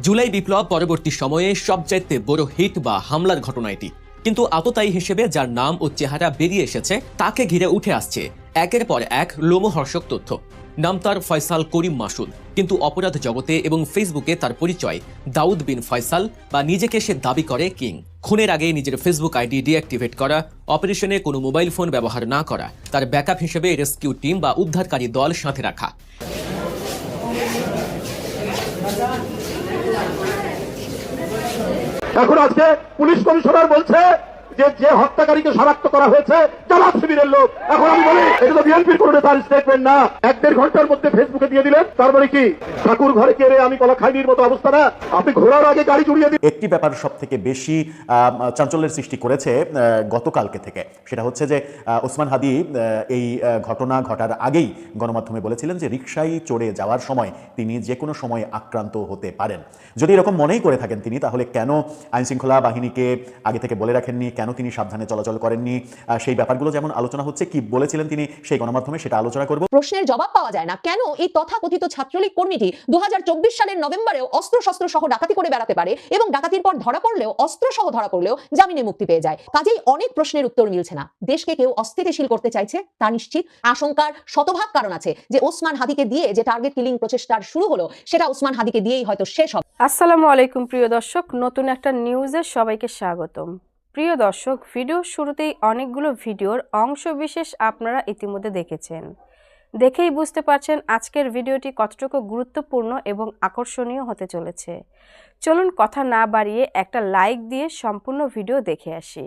জুলাই বিপ্লব পরবর্তী সময়ে সবচাইতে বড় হিট বা হামলার ঘটনা এটি। কিন্তু আততায়ী হিসেবে যার নাম ও চেহারা বেরিয়ে এসেছে তাকে ঘিরে উঠে আসছে একের পর এক লোমহর্ষক তথ্য। নাম তার ফয়সাল করিম মাসুদ, কিন্তু অপরাধ জগতে এবং ফেসবুকে তার পরিচয় দাউদ বিন ফয়সাল বা নিজেকে সে দাবি করে কিং। খুনের আগে নিজের ফেসবুক আইডি ডিঅ্যাক্টিভেট করা, অপারেশনে কোনো মোবাইল ফোন ব্যবহার না করা, তার ব্যাকআপ হিসেবে রেস্কিউ টিম বা উদ্ধারকারী দল সাথে রাখা। এখন আজকে পুলিশ কমিশনার বলছে যে হত্যাকারীকে শনাক্ত করা হয়েছে জামাত শিবিরের লোক। এখন আমি বলি এটা তো বিএনপির কোনো নেতার স্টেটমেন্ট না। 1-1.5 ঘন্টার মধ্যে ফেসবুকে দিয়ে দিলেন, তারপরে কি ঠাকুর ঘরে কেড়ে আমি কলা খাইনির মতো অবস্থা না? আপনি ঘোড়ার আগে গাড়ি জুড়িয়ে দিন। একটি ব্যাপার সব থেকে বেশি চাঞ্চল্যের সৃষ্টি করেছে গতকালকে থেকে, সেটা হচ্ছে যে ওসমান হাদি এই ঘটনা ঘটার আগেই গণমাধ্যমে বলেছিলেন যে রিকশায় চড়ে যাওয়ার সময় তিনি যে কোনো সময় আক্রান্ত হতে পারেন। যদি এরকম মনেই করে থাকেন তিনি, তাহলে কেন আইনশৃঙ্খলা বাহিনীকে আগে থেকে বলে রাখেননি, কেন তিনি সাবধানে চলাচল করেননি? সেই ব্যাপারগুলো যেমন আলোচনা হচ্ছে, কি বলেছিলেন তিনি সেই গণমাধ্যমে, সেটা আলোচনা করব। প্রশ্নের জবাব পাওয়া যায় না কেন এই তথাকথিত ছাত্রলীগ কর্মীটি 2024 সালের নভেম্বরেও অস্ত্র সহ ডাকাতি করে বেড়াতে পারে এবং ডাকাতির পর ধরা পড়লেও অস্ত্র সহ ধরা পড়লেও জামিনে মুক্তি পেয়ে যায়। কাজেই অনেক প্রশ্নের উত্তর মিলছে না। দেশকে কেউ অস্থিতিশীল করতে চাইছে তা নিশ্চিত। আশঙ্কার শতভাগ কারণ আছে যে ওসমান হাদিকে দিয়ে যে টার্গেট কিলিং প্রচেষ্টার শুরু হলো সেটা ওসমান হাদিকে দিয়েই হয়তো শেষ হবে। আসসালামু আলাইকুম প্রিয় দর্শক, নতুন একটা নিউজে সবাইকে স্বাগতম। প্রিয় দর্শক, ভিডিও শুরুতেই অনেকগুলো ভিডিওর অংশ বিশেষ আপনারা ইতিমধ্যে দেখেছেন। দেখেই বুঝতে পারছেন আজকের ভিডিওটি কতটুকু গুরুত্বপূর্ণ এবং আকর্ষণীয় হতে চলেছে। চলুন কথা না বাড়িয়ে একটা লাইক দিয়ে সম্পূর্ণ ভিডিও দেখে আসি।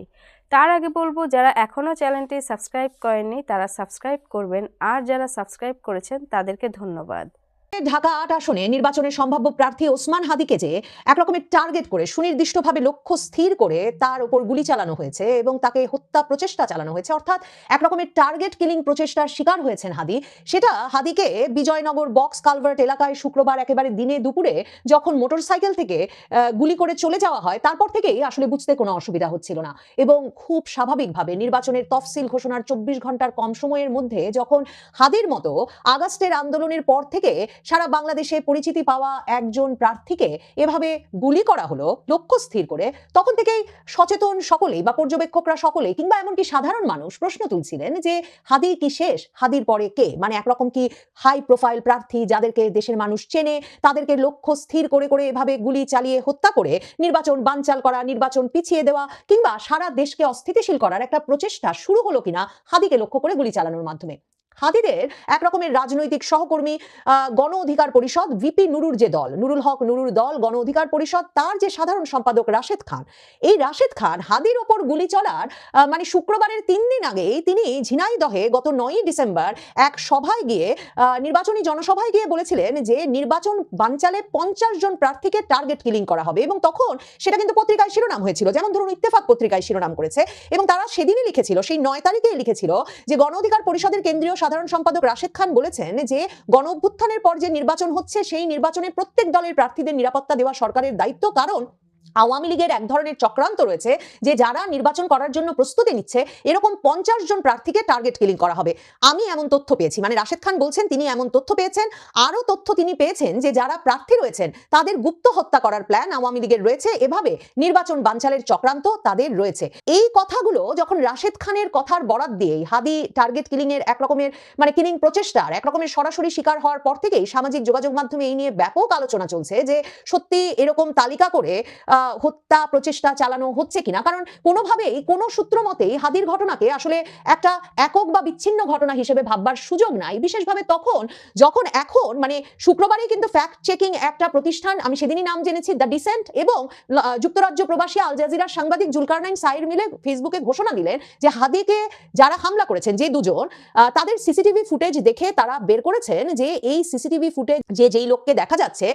তার আগে বলবো, যারা এখনও চ্যানেলটি সাবস্ক্রাইব করেননি তারা সাবস্ক্রাইব করবেন, আর যারা সাবস্ক্রাইব করেছেন তাদেরকে ধন্যবাদ। ঢাকা 8 আসনে নির্বাচনের সম্ভাব্য প্রার্থী ওসমান হাদিকে যে একরকমের টার্গেট করে সুনির্দিষ্টভাবে লক্ষ্য স্থির করে তার উপর গুলি চালানো হয়েছে এবং তাকে হত্যা প্রচেষ্টা চালানো হয়েছে, অর্থাৎ একরকমের টার্গেট কিলিং প্রচেষ্টার শিকার হয়েছেন হাদি। সেটা হাদিকে বিজয়নগর বক্স কালভার্ট এলাকায় শুক্রবার একেবারে দিনে দুপুরে যখন মোটরসাইকেল থেকে গুলি করে চলে যাওয়া হয়, তারপর থেকেই আসলে বুঝতে কোনো অসুবিধা হচ্ছিল না এবং খুব স্বাভাবিকভাবে নির্বাচনের তফসিল ঘোষণার 24 ঘন্টার কম সময়ের মধ্যে যখন হাদির মতো আগস্টের আন্দোলনের পর থেকে সারা বাংলাদেশে পরিচিতি পাওয়া একজন প্রার্থীকে এভাবে গুলি করা হলো লক্ষ্য স্থির করে, তখন থেকেই সচেতন সকলেই বা পর্যবেক্ষকরা সকলেই কিংবা এমনকি সাধারণ মানুষ প্রশ্ন তুলছিলেন যে হাদি কি শেষ? হাদির পরে কে? মানে একরকম কি হাই প্রোফাইল প্রার্থী যাদেরকে দেশের মানুষ চেনে তাদেরকে লক্ষ্য স্থির করে করে এভাবে গুলি চালিয়ে হত্যা করে নির্বাচন বানচাল করা, নির্বাচন পিছিয়ে দেওয়া কিংবা সারা দেশকে অস্থিতিশীল করার একটা প্রচেষ্টা শুরু হলো কিনা হাদিকে লক্ষ্য করে গুলি চালানোর মাধ্যমে? হাদিদের একরকমের রাজনৈতিক সহকর্মী গণ অধিকার পরিষদ ভিপি নুরুর যে দল, নুরুল হক নুরুর দল গণ অধিকার পরিষদ, তার যে সাধারণ সম্পাদক রাশেদ খান, এই রাশেদ খান হাদির ওপর গুলি চলার মানে শুক্রবারের 3 দিন আগেই তিনি ঝিনাইদহে গত 9ই ডিসেম্বর এক সভায় গিয়ে নির্বাচনী জনসভায় গিয়ে বলেছিলেন যে নির্বাচন বানচালে 50 জন প্রার্থীকে টার্গেট কিলিং করা হবে এবং তখন সেটা কিন্তু পত্রিকায় শিরোনাম হয়েছিল, যেমন ধরুন ইত্তেফাক পত্রিকায় শিরোনাম করেছে এবং তারা সেদিনই লিখেছিল, সেই 9 তারিখেই লিখেছিল যে গণ অধিকার পরিষদের কেন্দ্রীয় সাধারণ সম্পাদক রাশেদ খান বলেছেন যে গণ অভ্যুত্থানের পর যে নির্বাচন হচ্ছে সেই নির্বাচনে প্রত্যেক দলের প্রার্থীদের নিরাপত্তা দেওয়া সরকারের দায়িত্ব, কারণ আওয়ামী লীগের এক ধরনের চক্রান্ত রয়েছে যে যারা নির্বাচন করার জন্য প্রস্তুতি নিচ্ছে এরকম 50 জন প্রার্থীকে টার্গেট কিলিং করা হবে। আমি এমন তথ্য পেয়েছি, মানে রাশেদ খান বলছেন তিনি এমন তথ্য পেয়েছেন, আরো তথ্য তিনি পেয়েছেন যে যারা প্রার্থী রয়েছেন তাদের গুপ্ত হত্যা করার প্ল্যান আওয়ামী লীগের রয়েছে, এভাবে নির্বাচন বানচালের চক্রান্ত তাদের রয়েছে। এই কথাগুলো যখন রাশেদ খানের কথার বরাত দিয়েই হাদি টার্গেট কিলিং এর একরকমের মানে কিলিং প্রচেষ্টার একরকমের সরাসরি শিকার হওয়ার পর থেকেই সামাজিক যোগাযোগ মাধ্যমে এই নিয়ে ব্যাপক আলোচনা চলছে যে সত্যি এরকম তালিকা করে হত্যা প্রচেষ্টা চালানো হচ্ছে কিনা, কারণ কোনোভাবেই কোনো সূত্র মতেই হাদির ঘটনাকে আসলে একটা একক বা বিচ্ছিন্ন ঘটনা হিসেবে ভাববার সুযোগ নাই, বিশেষভাবে তখন যখন এখন মানে শুক্রবারেই কিন্তু ফ্যাক্ট চেকিং একটা প্রতিষ্ঠান, আমি সেদিনই নাম জেনেছি, দ্য ডিসেন্ট, এবং যুক্তরাজ্য প্রবাসী আল জাজিরার সাংবাদিক জুলকারনাইন সাইর মিলে ফেসবুকে ঘোষণা দিলেন যে হাদিকে যারা হামলা করেছেন যে দুজন, তাদের সিসিটিভি ফুটেজ দেখে তারা বের করেছেন যে এই সিসিটিভি ফুটেজ যেই লোককে দেখা যাচ্ছে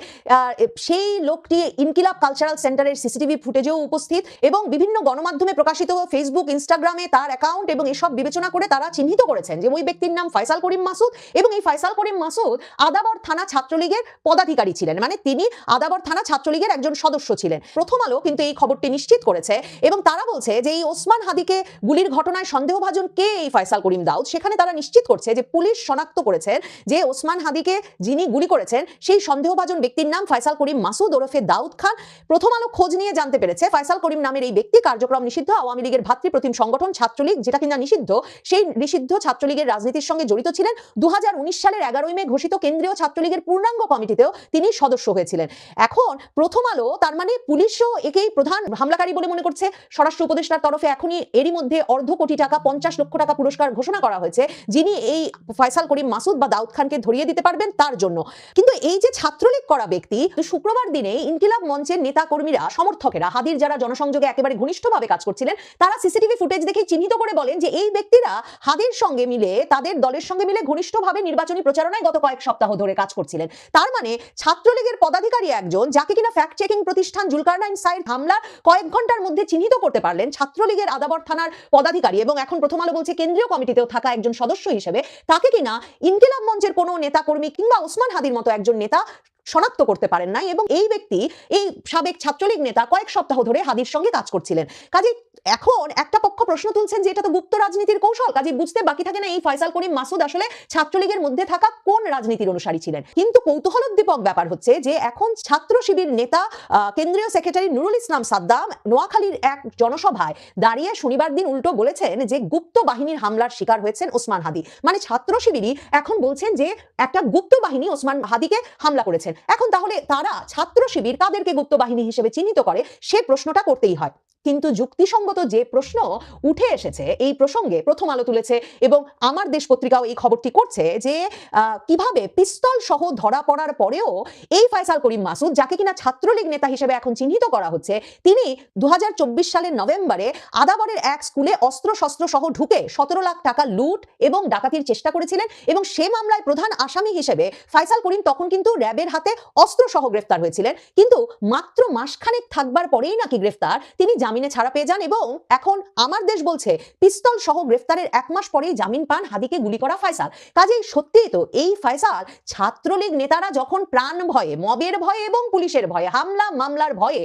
সেই লোকটি ইনকিলাব কালচারাল সেন্টারের সেন্টারের সিসিটিভি ফুটেজেও উপস্থিত এবং বিভিন্ন গণমাধ্যমে প্রকাশিত ফেসবুক, ইনস্টাগ্রামে তার অ্যাকাউন্ট এবং এসব বিবেচনা করে তারা চিহ্নিত করেছেন যে ওই ব্যক্তির নাম ফয়সাল করিম মাসুদ এবং এই ফয়সাল করিম মাসুদ আদাবর থানা ছাত্রলীগের পদাধিকারী ছিলেন, মানে তিনি আদাবর থানা ছাত্রলীগের একজন সদস্য ছিলেন। প্রথম আলো কিন্তু এই খবরটি নিশ্চিত করেছে এবং তারা বলছে যে এই ওসমান হাদিকে গুলির ঘটনায় সন্দেহভাজন কে এই ফয়সাল করিম দাউদ, সেখানে তারা নিশ্চিত করছে যে পুলিশ শনাক্ত করেছেন যে ওসমান হাদিকে যিনি গুলি করেছেন সেই সন্দেহভাজন ব্যক্তির নাম ফয়সাল করিম মাসুদ ওরফে দাউদ খান। প্রথম আলো খোঁজ নিয়ে জানতে পেরেছে ফয়সাল করিম নামের এই ব্যক্তি কার্যক্রম নিষিদ্ধ আওয়ামী লীগের ভাতৃপ্রতিম সংগঠন ছাত্রলীগ, যেটা কিনা নিষিদ্ধ, সেই নিষিদ্ধ ছাত্রলীগের রাজনীতির সঙ্গে জড়িত ছিলেন। 2019 সালের 11 মে ঘোষিত কেন্দ্রীয় ছাত্রলীগের পূর্ণাঙ্গ কমিটিতেও তিনি সদস্য হয়েছিলেন। এখন প্রথম আলো তার মানে পুলিশও একেই প্রধান হামলাকারী বলে মনে করছে। স্বরাষ্ট্র উপদেষ্টার তরফে এখনই এরই মধ্যে অর্ধ কোটি টাকা 50 লক্ষ টাকা পুরস্কার ঘোষণা করা হয়েছে যিনি এই ফয়সাল করিম মাসুদ বা দাউদ খানকে ধরিয়ে দিতে পারবেন তার জন্য। কিন্তু এই যে ছাত্রলীগ করা ব্যক্তি, শুক্রবার দিনে ইনকিলাব মঞ্চের নেতা কর্মীরা, সমর্থকেরা, হাদির যারা জনসংযোগে একেবারে ঘনিষ্ঠভাবে কাজ করছিলেন, তারা সিসিটিভি ফুটেজ দেখে চিহ্নিত করে বলেন যে এই ব্যক্তিরা হাদির সঙ্গে মিলে, তাদের দলের সঙ্গে মিলে ঘনিষ্ঠভাবে নির্বাচনী প্রচারণায় গত কয়েক সপ্তাহ ধরে কাজ করছিলেন। তার মানে ছাত্রলীগের পদাধিকারী একজন, যাকে কিনা ফ্যাক্ট চেকিং প্রতিষ্ঠান জুলকারনাইন সাইড হামলার কয়েক ঘন্টার মধ্যে চিহ্নিত করতে পারলেন ছাত্রলীগের আদাবর থানার পদাধিকারী এবং এখন প্রথম আলো বলছে কেন্দ্রীয় কমিটিতেও থাকা একজন সদস্য হিসেবে, তাকে কিনা ইনকিলাব মঞ্চের কোনো নেতা কর্মী কিংবা ওসমান হাদির মতো একজন নেতা শনাক্ত করতে পারেন নাই এবং এই ব্যক্তি, এই সাবেক ছাত্রলীগ নেতা, কয়েক সপ্তাহ ধরে হাদির সঙ্গে কাজ করছিলেন। কাজে এখন একটা পক্ষ প্রশ্ন তুলছেন যে এটা তো গুপ্ত রাজনীতির কৌশল, কাজে বুঝতে বাকি থাকে না এই ফয়সাল করিম মাসুদ আসলে ছাত্রলীগের মধ্যে থাকা কোন রাজনীতির অনুসারী ছিলেন। কিন্তু কৌতূহলোদ্দীপক ব্যাপার হচ্ছে যে এখন ছাত্র শিবির নেতা কেন্দ্রীয় সেক্রেটারি নুরুল ইসলাম সাদ্দাম নোয়াখালীর এক জনসভায় দাঁড়িয়ে শনিবার দিন উল্টো বলেছেন যে গুপ্ত বাহিনীর হামলার শিকার হয়েছেন ওসমান হাদি। মানে ছাত্র শিবিরই এখন বলছেন যে একটা গুপ্ত বাহিনী ওসমান হাদিকে হামলা করেছেন। এখন তাহলে তারা ছাত্র শিবির কাদেরকে গুপ্ত বাহিনী হিসেবে চিহ্নিত করে সে প্রশ্নটা করতেই হয়। কিন্তু যুক্তিসঙ্গত যে প্রশ্ন উঠে এসেছে এই প্রসঙ্গে প্রথম আলো তুলেছে এবং আমার দেশ পত্রিকাও এই খবরটি করছে যে কিভাবে পিস্তল সহ ধরা পড়ার পরেও এই ফয়সাল করিম মাসুদ, যাকে কিনা ছাত্রলীগ নেতা হিসেবে এখন চিহ্নিত করা হচ্ছে, তিনি 2024 সালের নভেম্বরে আদাবরের এক স্কুলে অস্ত্র শস্ত্র সহ ঢুকে 17 লাখ টাকা লুট এবং ডাকাতির চেষ্টা করেছিলেন এবং সে মামলায় প্রধান আসামি হিসেবে ফয়সাল করিম তখন কিন্তু র্যাবের হাতে অস্ত্র সহ গ্রেফতার হয়েছিলেন। কিন্তু মাত্র মাসখানেক থাকবার পরেই নাকি গ্রেফতার, তিনি জামিনে ছাড়া পেয়ে যান এবং এখন আমার দেশ বলছে পিস্তল সহ গ্রেফতারের 1 মাস পরেই জামিন পান হাদিকে গুলি করা ফয়সাল। কাজেই সত্যিই তো এই ফয়সাল ছাত্রলীগ নেতারা যখন প্রাণ ভয়ে, মবের ভয়ে এবং পুলিশের ভয়ে, হামলা মামলার ভয়ে,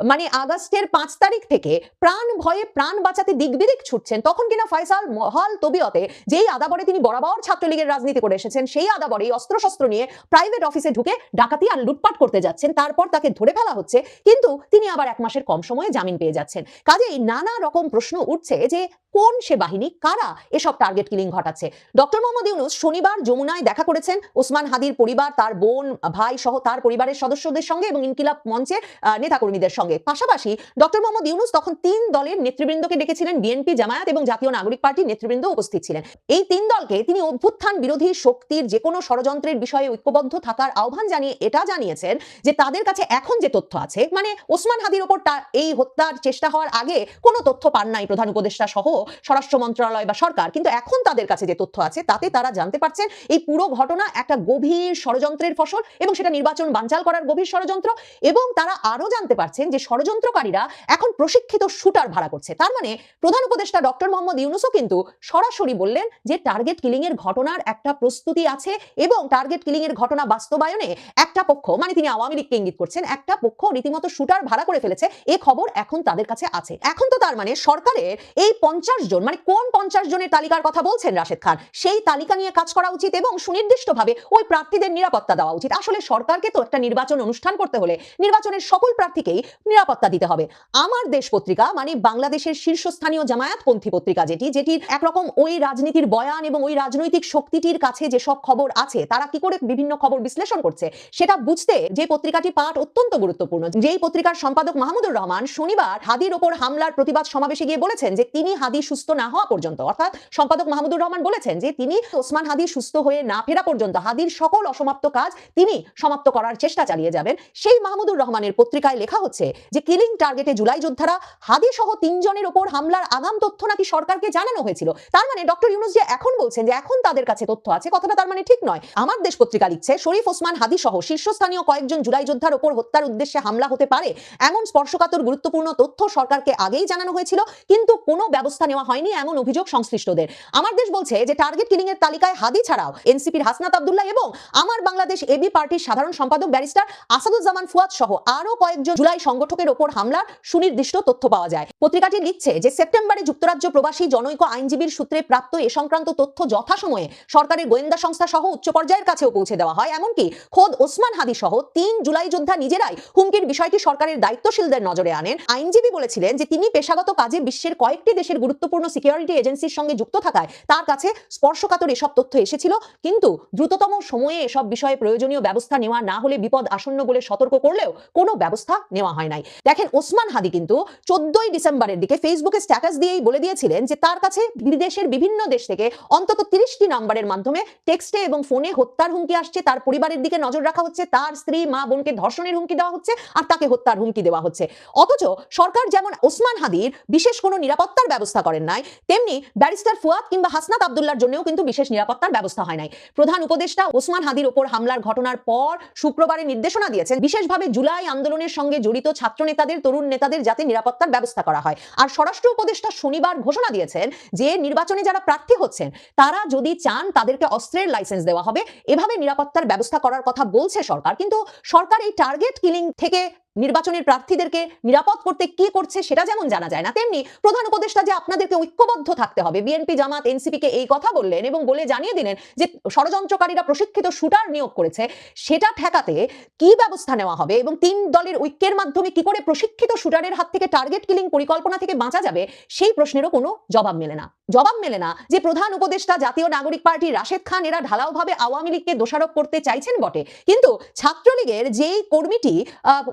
মানে আগস্টের 5 তারিখ থেকে প্রাণ ভয়ে প্রাণ বাঁচাতে দিকবিদিক ছুটছেন, তখন কিনা ফয়সাল মহাল তবিয়তে যেই আদাবরে তিনি বরাবর ছাত্রলীগের রাজনীতি করে এসেছেন সেই আদাবরে অস্ত্রশস্ত্র নিয়ে প্রাইভেট অফিসে ঢুকে ডাকাতি আর লুটপাট করতে যাচ্ছেন, তারপর তাকে ধরে ফেলা হচ্ছে কিন্তু তিনি আবার 1 মাসের কম সময়ে জামিন পেয়ে যাচ্ছেন। কাজেই নানা রকম প্রশ্ন উঠছে যে কোন সে বাহিনী, কারা এসব টার্গেট কিলিং ঘটাচ্ছে। ডক্টর মোহাম্মদ ইউনূস শনিবার যমুনায় দেখা করেছেন ওসমান হাদির পরিবার, তার বোন, ভাই সহ তার পরিবারের সদস্যদের সঙ্গে এবং ইনকিলাব মঞ্চের নেতাকর্মীদের সঙ্গে। পাশাপাশি ডক্টর মোহাম্মদ ইউনূস তখন 3 দলের নেতৃবৃন্দকে ডেকেছিলেন, বিএনপি, জামায়াত এবং জাতীয় নাগরিক পার্টির নেতৃবৃন্দ উপস্থিত ছিলেন। এই 3 দলকে তিনি অভ্যুত্থান বিরোধী শক্তির যে কোনো ষড়যন্ত্রের বিষয়ে ঐক্যবদ্ধ থাকার আহ্বান জানিয়ে এটা জানিয়েছেন যে তাদের কাছে এখন যে তথ্য আছে, মানে ওসমান হাদির ওপর এই হত্যার চেষ্টা হওয়ার আগে কোনো তথ্য পান নাই প্রধান উপদেষ্টা সহ স্বরাষ্ট্র মন্ত্রণালয় বা সরকার, কিন্তু এখন তাদের কাছে যে তথ্য আছে তাতে তারা জানতে পারছেন এই পুরো ঘটনা একটা গভীর ষড়যন্ত্রের ফসল এবং সেটা নির্বাচন বানচাল করার গভীর ষড়যন্ত্র। এবং তারা আরো জানতে পারছেন যে ষড়যন্ত্রকারীরা এখন প্রশিক্ষিত শুটার ভাড়া করছে। তার মানে প্রধান উপদেষ্টা ডক্টর মোহাম্মদ ইউনূসও কিন্তু সরাসরি বললেন যে টার্গেট কিলিং এর ঘটনার একটা প্রস্তুতি আছে এবং টার্গেট কিলিং এর ঘটনা বাস্তবায়নে একটা পক্ষ, মানে তিনি আওয়ামী লীগকে ইঙ্গিত করছেন, একটা পক্ষ রীতিমতো শুটার ভাড়া করে ফেলেছে, এই খবর এখন তাদের কাছে আছে। এখন তো তার মানে সরকারের এই 50 জন, মানে কোন 50 জনের তালিকার কথা বলছেন রাশেদ খান, সেই তালিকা নিয়ে কাজ করা উচিত এবং সুনির্দিষ্টভাবে ওই প্রার্থীদের নিরাপত্তা দেওয়া উচিত। আসলে সরকারকে তো একটা নির্বাচন অনুষ্ঠান করতে হলে নির্বাচনের সকল প্রার্থীকেই নিরাপত্তা দিতে হবে। আমার দেশ পত্রিকা, মানে বাংলাদেশের শীর্ষস্থানীয় জামায়াতপন্থী পত্রিকা, যেটির একরকম ওই রাজনীতির বয়ান এবং ওই রাজনৈতিক শক্তিটির কাছে যেসব খবর আছে তারা কি করে বিভিন্ন খবর বিশ্লেষণ করছে সেটা বুঝতে যে পত্রিকাটি পাঠ অত্যন্ত গুরুত্বপূর্ণ। যেই পত্রিকার সম্পাদক মাহমুদুর রহমান শনিবার হাদির হাদির ওপর হামলার প্রতিবাদ সমাবেশে গিয়ে বলেছেন যে তিনি হাদি সুস্থ না হওয়া পর্যন্ত, অর্থাৎ সম্পাদক মাহমুদুর রহমান বলেছেন যে তিনি ওসমান হাদি সুস্থ হয়ে না ফেরা পর্যন্ত হাদির সকল অসমাপ্ত কাজ তিনি সমাপ্ত করার চেষ্টা চালিয়ে যাবেন। সেই মাহমুদুর রহমানের পত্রিকায় লেখা হচ্ছে যে কিলিং টার্গেটে জুলাই যোদ্ধারা হাদি সহ 3 জনের ওপর হামলার আগাম তথ্য নাকি সরকারকে জানানো হয়েছিল। তার মানে ডক্টর ইউনূস যে এখন বলছেন যে এখন তাদের কাছে তথ্য আছে, কথাটা তার মানে ঠিক নয়। আমার দেশ পত্রিকা লিখছে শরীফ ওসমান হাদি সহ শীর্ষস্থানীয় কয়েকজন জুলাই যোদ্ধার ওপর হত্যার উদ্দেশ্যে হামলা হতে পারে এমন স্পর্শকাতর গুরুত্বপূর্ণ তথ্য সরকারকে আগেই জানানো হয়েছিল, কিন্তু কোনো ব্যবস্থা নেওয়া হয়নি এমন অভিযোগ সংশ্লিষ্টদের। আমার দেশ বলছে যে টার্গেট কিলিং এর তালিকায় হাদি ছাড়াও এনসিপির হাসনাত আব্দুল্লাহ এবং আমার বাংলাদেশ এবি পার্টির সাধারণ সম্পাদক ব্যারিস্টার আসাদুজ্জামান ফুয়াদ সহ আরো কয়েকজন জুলাই সংগঠকের ওপর হামলার সুনির্দিষ্ট তথ্য পাওয়া যায়। পত্রিকাটি লিখছে যে সেপ্টেম্বরে যুক্তরাজ্য প্রবাসী জনৈক আইনজীবীর সূত্রে প্রাপ্ত এ সংক্রান্ত তথ্য যথাসময়ে সরকারের গোয়েন্দা সংস্থা সহ উচ্চ পর্যায়ের কাছেও পৌঁছে দেওয়া হয়। এমনকি খোদ ওসমান হাদি সহ 3 জুলাই যোদ্ধা নিজেরাই হুমকির বিষয়টি সরকারের দায়িত্বশীলদের নজরে আনেন। আইনজীবী বলেছিলেন যে তিনি পেশাগত কাজে বিশ্বের কয়েকটি দেশের গুরুত্বপূর্ণ সিকিউরিটি এজেন্সির সঙ্গে যুক্ত থাকায় তার কাছে স্পর্শকাতর এসব তথ্য এসেছিল, কিন্তু দ্রুততম সময়ে এসব বিষয়ে প্রয়োজনীয় ব্যবস্থা নেওয়া না হলে বিপদ আসন্ন বলে সতর্ক করলেও কোনো ব্যবস্থা নেওয়া হয় নাই। দেখেন, ওসমান হাদি কিন্তু 14 ডিসেম্বরের দিকে ফেসবুকে স্ট্যাটাস দিয়েই বলে দিয়েছিলেন যে তার কাছে বিদেশের বিভিন্ন দেশ থেকে অন্তত 30টি নাম্বারের মাধ্যমে টেক্সটে এবং ফোনে হত্যার হুমকি আসছে, তার পরিবারের দিকে নজর রাখা হচ্ছে, তার স্ত্রী মা বোনকে ধর্ষণের হুমকি দেওয়া হচ্ছে আর তাকে হত্যার হুমকি দেওয়া হচ্ছে। অথচ সরকার যেমন ওসমান হাদির বিশেষ কোনো নিরাপত্তার ব্যবস্থা করেন নাই, তেমনি ব্যারিস্টার ফুয়াদ কিংবা হাসনাত আব্দুল্লাহর জন্যও কিন্তু বিশেষ নিরাপত্তার ব্যবস্থা হয় নাই। প্রধান উপদেষ্টা ওসমান হাদির ওপর হামলার ঘটনার পর শুক্রবারে নির্দেশনা দিয়েছেন বিশেষভাবে জুলাই আন্দোলনের সঙ্গে জড়িত ছাত্র নেতাদের, তরুণ নেতাদের যাতে নিরাপত্তার ব্যবস্থা করা হয়। আর স্বরাষ্ট্র উপদেষ্টা শনিবার ঘোষণা দিয়েছেন যে নির্বাচনে যারা প্রার্থী হচ্ছেন তারা যদি চান তাদেরকে অস্ত্রের লাইসেন্স দেওয়া হবে। এভাবে নিরাপত্তার ব্যবস্থা করার কথা বলছে সরকার, কিন্তু সরকার এই টার্গেট কিলিং থেকে নির্বাচনের প্রার্থীদেরকে নিরাপদ করতে কি করছে সেটা যেমন জানা যায় না, তেমনি প্রধান উপদেষ্টা যে আপনাদেরকে ঐক্যবদ্ধ থাকতে হবে, বিএনপি জামাত এনসিপিকে এই কথা বললেন এবং বলে জানিয়ে দিলেন যে ষড়যন্ত্রকারীরা প্রশিক্ষিত শুটার নিয়োগ করেছে, সেটা ঠেকাতে কি ব্যবস্থা নেওয়া হবে এবং 3 দলের ঐক্যের মাধ্যমে কি করে প্রশিক্ষিত শুটারের হাত থেকে টার্গেট কিলিং পরিকল্পনা থেকে বাঁচা যাবে, সেই প্রশ্নেরও কোনো জবাব মেলে না। জবাব মেলে না যে প্রধান উপদেষ্টা জাতীয় নাগরিক পার্টি রাশেদ খান এরা ঢালাওভাবে আওয়ামী লীগকে দোষারোপ করতে চাইছেন বটে, কিন্তু ছাত্রলীগের যেই কর্মীটি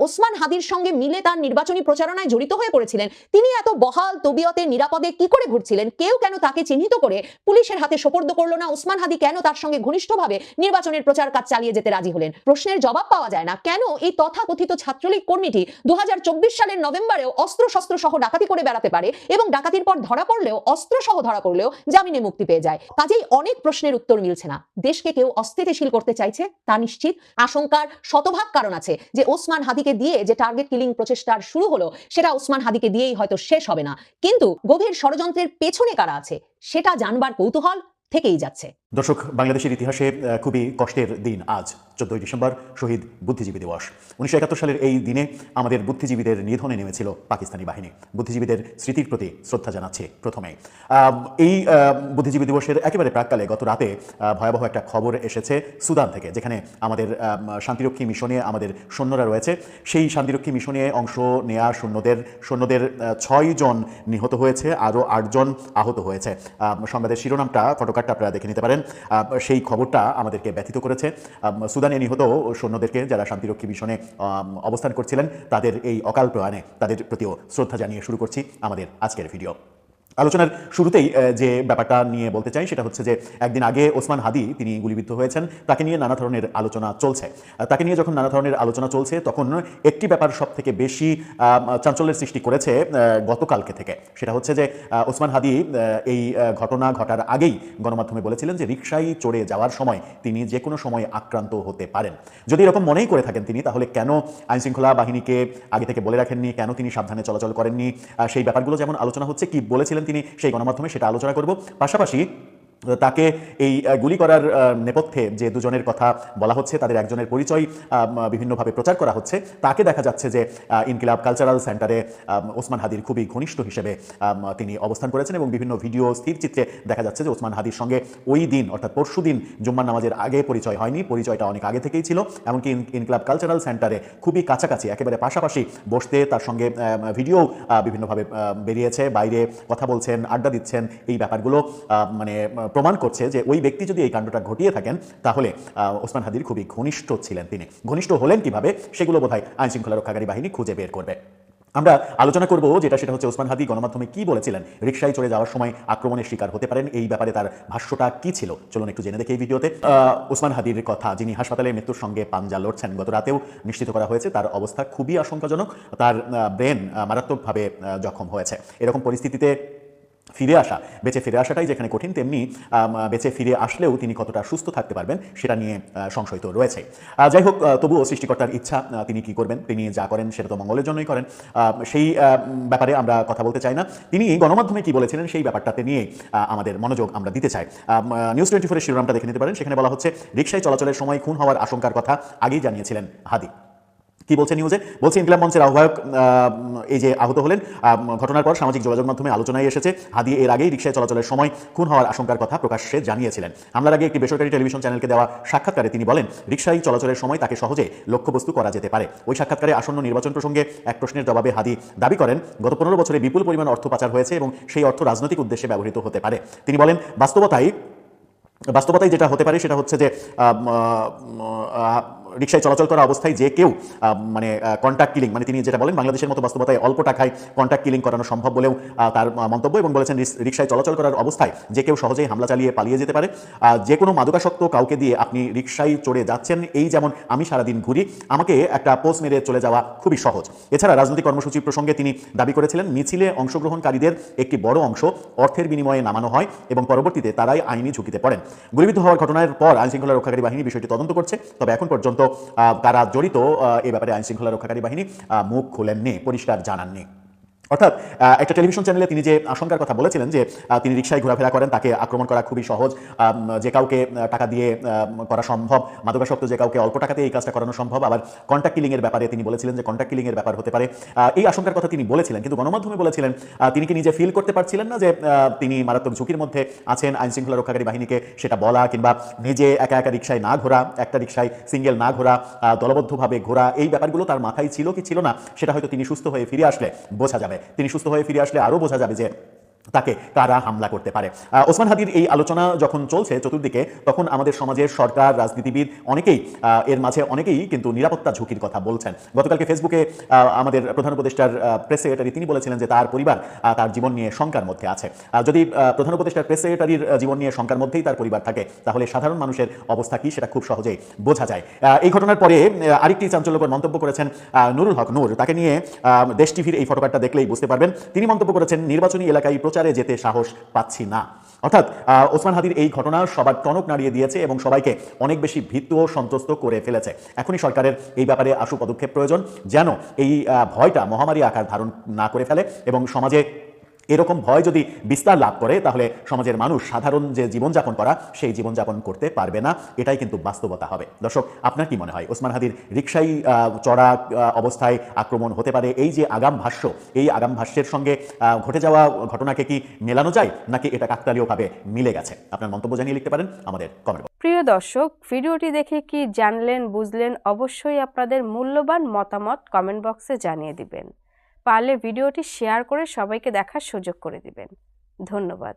ওসমান হাদির সঙ্গে মিলে তার নির্বাচনী প্রচারণায় জড়িত হয়ে পড়েছিলেন, তিনি এত বহাল তবিয়তে নিরাপদে কি করে ঘুরছিলেন? কেউ কেন তাকে চিহ্নিত করে পুলিশের হাতে সোপর্দ করলো না? ওসমান হাদি কেন তার সঙ্গে ঘনিষ্ঠভাবে নির্বাচনের প্রচার কাজ চালিয়ে যেতে রাজি হলেন? প্রশ্নের জবাব পাওয়া যায় না। কেন এই তথাকথিত ছাত্রলীগ কর্মীটি 2024 সালের নভেম্বরেও অস্ত্র শস্ত্র সহ ডাকাতি করে বেড়াতে পারে এবং ডাকাতির পর ধরা পড়লেও, অস্ত্র সহ ধরা পড়লেও জামিনে মুক্তি পেয়ে যায়? কাজেই অনেক প্রশ্নের উত্তর মিলছে না। দেশকে কেউ অস্থিতিশীল করতে চাইছে তা নিশ্চিত। আশঙ্কার শতভাগ কারণ আছে যে ওসমান হাদিকে দিয়ে যে টার্গেট কিলিং প্রচেষ্টার শুরু হলো সেটা ওসমান হাদিকে দিয়েই হয়তো শেষ হবে না, কিন্তু গভীর ষড়যন্ত্রের পেছনে কারা আছে সেটা জানবার কৌতূহল থেকেই যাচ্ছে। দর্শক, বাংলাদেশের ইতিহাসে খুবই কষ্টের দিন আজ 14 ডিসেম্বর, শহীদ বুদ্ধিজীবী দিবস। 1971 সালের এই দিনে আমাদের বুদ্ধিজীবীদের নিধনে নেমেছিল পাকিস্তানি বাহিনী। বুদ্ধিজীবীদের স্মৃতির প্রতি শ্রদ্ধা জানাচ্ছি প্রথমে। এই বুদ্ধিজীবী দিবসের একেবারে প্রাককালে গত রাতে ভয়াবহ একটা খবর এসেছে সুদান থেকে, যেখানে আমাদের শান্তিরক্ষী মিশনে আমাদের সৈন্যরা রয়েছে। সেই শান্তিরক্ষী মিশনে অংশ নেয়া সৈন্যদের 6 জন নিহত হয়েছে, আরও 8 জন আহত হয়েছে। সংবাদের শিরোনামটা, ফটোকার্ডটা আপনারা দেখে নিতে পারেন। সেই খবরটা আমাদেরকে ব্যথিত করেছে। সুদানে নিহত সৈন্যদেরকে, যারা শান্তিরক্ষী মিশনে অবস্থান করছিলেন, তাদের এই অকাল প্রয়াণে তাদের প্রতিও শ্রদ্ধা জানিয়ে শুরু করছি আমাদের আজকের ভিডিও। আলোচনার শুরুতেই যে ব্যাপারটা নিয়ে বলতে চাই সেটা হচ্ছে যে একদিন আগে ওসমান হাদি তিনি গুলিবিদ্ধ হয়েছেন, তাকে নিয়ে নানা ধরনের আলোচনা চলছে। তাকে নিয়ে যখন নানা ধরনের আলোচনা চলছে তখন একটি ব্যাপার সব থেকে বেশি চাঞ্চল্যের সৃষ্টি করেছে গতকালকে থেকে। সেটা হচ্ছে যে ওসমান হাদি এই ঘটনা ঘটার আগেই গণমাধ্যমে বলেছিলেন যে রিকশায় চড়ে যাওয়ার সময় তিনি যে কোনো সময় আক্রান্ত হতে পারেন। যদি এরকম মনেই করে থাকেন তিনি, তাহলে কেন আইনশৃঙ্খলা বাহিনীকে আগে থেকে বলে রাখেননি, কেন তিনি সাবধানে চলাচল করেননি? সেই ব্যাপারগুলো যেমন আলোচনা হচ্ছে, কি বলেছিলেন তিনি সেই গণমাধ্যমে সেটা আলোচনা করব। পাশাপাশি তাকে এই গুলি করার নেপথ্যে যে দুজনের কথা বলা হচ্ছে, তাদের একজনের পরিচয় বিভিন্নভাবে প্রচার করা হচ্ছে। তাকে দেখা যাচ্ছে যে ইনকিলাব কালচারাল সেন্টারে ওসমান হাদির খুবই ঘনিষ্ঠ হিসেবে তিনি অবস্থান করেছেন এবং বিভিন্ন ভিডিও স্থির চিত্রে দেখা যাচ্ছে যে ওসমান হাদির সঙ্গে ওই দিন অর্থাৎ পরশু দিন জুম্মার নামাজের আগে পরিচয় হয়নি, পরিচয়টা অনেক আগে থেকেই ছিল। এমনকি ইনকিলাব কালচারাল সেন্টারে খুবই কাছাকাছি, একেবারে পাশাপাশি বসতে, তার সঙ্গে ভিডিও বিভিন্নভাবে বেরিয়েছে, বাইরে কথা বলছেন, আড্ডা দিচ্ছেন। এই ব্যাপারগুলো মানে প্রমাণ করছে যে ওই ব্যক্তি যদি এই কাণ্ডটা ঘটিয়ে থাকেন তাহলে ওসমান হাদির খুবই ঘনিষ্ঠ ছিলেন। তিনি ঘনিষ্ঠ হলেন কিভাবে সেগুলো বোধহয় আইনশৃঙ্খলা রক্ষাকারী বাহিনী খুঁজে বের করবে। আমরা আলোচনা করব সেটা হচ্ছে ওসমান হাদি গণমাধ্যমে কি বলেছিলেন, রিকশায় চড়ে যাওয়ার সময় আক্রমণের শিকার হতে পারেন, এই ব্যাপারে তার ভাষ্যটা কি ছিল। চলুন একটু জেনে দেখি এই ভিডিওতে। ওসমান হাদির কথা, যিনি হাসপাতালে মৃত্যুর সঙ্গে পাঞ্জা লড়ছেন, গত রাতেও নিশ্চিত করা হয়েছে তার অবস্থা খুবই আশঙ্কাজনক, তার ব্রেন মারাত্মকভাবে জখম হয়েছে। এরকম পরিস্থিতিতে বেঁচে ফিরে আসাটাই যেখানে কঠিন, তেমনি বেঁচে ফিরে আসলেও তিনি কতটা সুস্থ থাকতে পারবেন সেটা নিয়ে সংশয় তো রয়েছে। যাই হোক, তবুও সৃষ্টিকর্তার ইচ্ছা, তিনি কি করবেন, তিনি যা করেন সেটা তো মঙ্গলের জন্যই করেন। সেই ব্যাপারে আমরা কথা বলতে চাই না। তিনি গণমাধ্যমে কি বলেছিলেন সেই ব্যাপারটাতে নিয়ে আমাদের মনোযোগ আমরা দিতে চাই। নিউজ 24-এর শিরোনামটা দেখে নিতে পারেন। সেখানে বলা হচ্ছে, রিকশায় চলাচলের সময় খুন হওয়ার আশঙ্কার কথা আগেই জানিয়েছিলেন হাদি। কি বলছে নিউজে? বলছে, ইনকিলাব মঞ্চের আহ্বায়ক এই যে আহত হলেন, ঘটনার পর সামাজিক যোগাযোগ মাধ্যমে আলোচনায় এসেছে হাদি এর আগেই রিকশায় চলাচলের সময় খুন হওয়ার আশঙ্কার কথা প্রকাশ্যে জানিয়েছিলেন। হামলার আগে একটি বেসরকারি টেলিভিশন চ্যানেলকে দেওয়া সাক্ষাৎকারে তিনি বলেন, রিকশায় চলাচলের সময় তাকে সহজে লক্ষ্যবস্তু করা যেতে পারে। ওই সাক্ষাৎকারে আসন্ন নির্বাচন প্রসঙ্গে এক প্রশ্নের জবাবে হাদি দাবি করেন, গত 15 বছরে বিপুল পরিমাণ অর্থ পাচার হয়েছে এবং সেই অর্থ রাজনৈতিক উদ্দেশ্যে ব্যবহৃত হতে পারে। তিনি বলেন, বাস্তবতায় যেটা হতে পারে সেটা হচ্ছে যে রিকশায় চলাচল করা অবস্থায় যে কেউ মানে কন্ট্যাক্ট কিলিং, মানে তিনি যেটা বলেন বাংলাদেশের মতো বাস্তবতায় অল্প টাকায় কন্ট্যাক্ট কিলিং করানো সম্ভব বলেও তার মন্তব্য, এবং বলেছেন রিকশায় চলাচল করার অবস্থায় যে কেউ সহজেই হামলা চালিয়ে পালিয়ে যেতে পারে। যে কোনো মাদকাসক্ত কাউকে দিয়ে আপনি রিকশায় চড়ে যাচ্ছেন, এই যেমন আমি সারাদিন ঘুরি, আমাকে একটা পোস্ট মেরে চলে যাওয়া খুবই সহজ। এছাড়া রাজনৈতিক কর্মসূচি প্রসঙ্গে তিনি দাবি করেছিলেন, মিছিলে অংশগ্রহণকারীদের একটি বড় অংশ অর্থের বিনিময়ে নামানো হয় এবং পরবর্তীতে তারাই আইনি ঝুঁকিতে পড়েন। গুলিবিদ্ধ হওয়ার ঘটনার পর আইনশৃঙ্খলা রক্ষাকারী বাহিনী বিষয়টি তদন্ত করছে, তবে এখন পর্যন্ত কারা জড়িত এ ব্যাপারে আইনশৃঙ্খলা রক্ষাকারী বাহিনী মুখ খোলেননি, পরিষ্কার জানাননি। অর্থাৎ একটা টেলিভিশন চ্যানেলে তিনি যে আশঙ্কার কথা বলেছিলেন যে তিনি রিকশায় ঘোরাফেরা করেন, তাকে আক্রমণ করা খুবই সহজ, যে কাউকে টাকা দিয়ে করা সম্ভব, মাদকাসক্ত যে কাউকে অল্প টাকাতে এই কাজটা করানো সম্ভব, আবার কন্ট্যাক্ট কিলিংয়ের ব্যাপারে তিনি বলেছিলেন যে কন্ট্যাক্ট কিলিংয়ের ব্যাপার হতে পারে, এই আশঙ্কার কথা তিনি বলেছিলেন। কিন্তু গণমাধ্যমে বলেছিলেন তিনি কি নিজে ফিল করতে পারছিলেন না যে তিনি মারাত্মক ঝুঁকির মধ্যে আছেন। আইনশৃঙ্খলা রক্ষাকারী বাহিনীকে সেটা বলা কিংবা নিজে একা একা রিকশায় না ঘোরা, একটা রিকশায় সিঙ্গেল না ঘোরা, দলবদ্ধভাবে ঘোরা, এই ব্যাপারগুলো তার মাথায় ছিল কি ছিল না সেটা হয়তো তিনি সুস্থ হয়ে ফিরে আসলে বোঝা যাবে। তিনি সুস্থ হয়ে ফিরে আসলে আরও বোঝা যাবে যে তাকে কারা হামলা করতে পারে। ওসমান হাদির এই আলোচনা যখন চলছে চতুর্দিকে, তখন আমাদের সমাজের সরকার, রাজনীতিবিদ অনেকেই এর মাঝে অনেকেই কিন্তু নিরাপত্তা ঝুঁকির কথা বলছেন। গতকালকে ফেসবুকে আমাদের প্রধান উপদেষ্টার প্রেস সেক্রেটারি তিনি বলেছিলেন যে তার পরিবার তার জীবন নিয়ে শঙ্কার মধ্যে আছে। যদি প্রধান উপদেষ্টার প্রেস সেক্রেটারির জীবন নিয়ে শঙ্কার মধ্যেই তার পরিবার থাকে, তাহলে সাধারণ মানুষের অবস্থা কি সেটা খুব সহজেই বোঝা যায়। এই ঘটনার পরে আরেকটি চাঞ্চল্যকর মন্তব্য করেছেন নুরুল হক নূর। তাকে নিয়ে দেশ টিভির এই ফটোকার্ডটা দেখলেই বুঝতে পারবেন। তিনি মন্তব্য করেছেন, নির্বাচনী এলাকায় প্রচারে যেতে সাহস পাচ্ছি না। অর্থাৎ ওসমান হাদির এই ঘটনা সবার টনক নাড়িয়ে দিয়েছে এবং সবাইকে অনেক বেশি ভীত ও সন্ত্রস্ত করে ফেলেছে। এখনই সরকারের এই ব্যাপারে আশু পদক্ষেপ প্রয়োজন, যেন এই ভয়টা মহামারী আকার ধারণ না করে ফেলে এবং সমাজে এরকম ভয় যদি বিস্তার লাভ করে তাহলে সমাজের মানুষ সাধারণ যে জীবনযাপন করা সেই জীবনযাপন করতে পারবে না। এটাই কিন্তু বাস্তবতা হবে। দর্শক, আপনার কি মনে হয় ওসমান হাদির রিকশায় চড়া অবস্থায় আক্রমণ হতে পারে, এই যে আগাম ভাষ্য, এই আগাম ভাষ্যের সঙ্গে ঘটে যাওয়া ঘটনাকে কি মেলানো যায়, নাকি এটা কাকতালীয়ভাবে মিলে গেছে? আপনার মন্তব্য জানিয়ে লিখতে পারেন আমাদের কমেন্ট বক্সে। প্রিয় দর্শক, ভিডিওটি দেখে কি জানলেন, বুঝলেন? অবশ্যই আপনাদের মূল্যবান মতামত কমেন্ট বক্সে জানিয়ে দিবেন। পারলে ভিডিওটি শেয়ার করে সবাইকে দেখার সুযোগ করে দিবেন। ধন্যবাদ।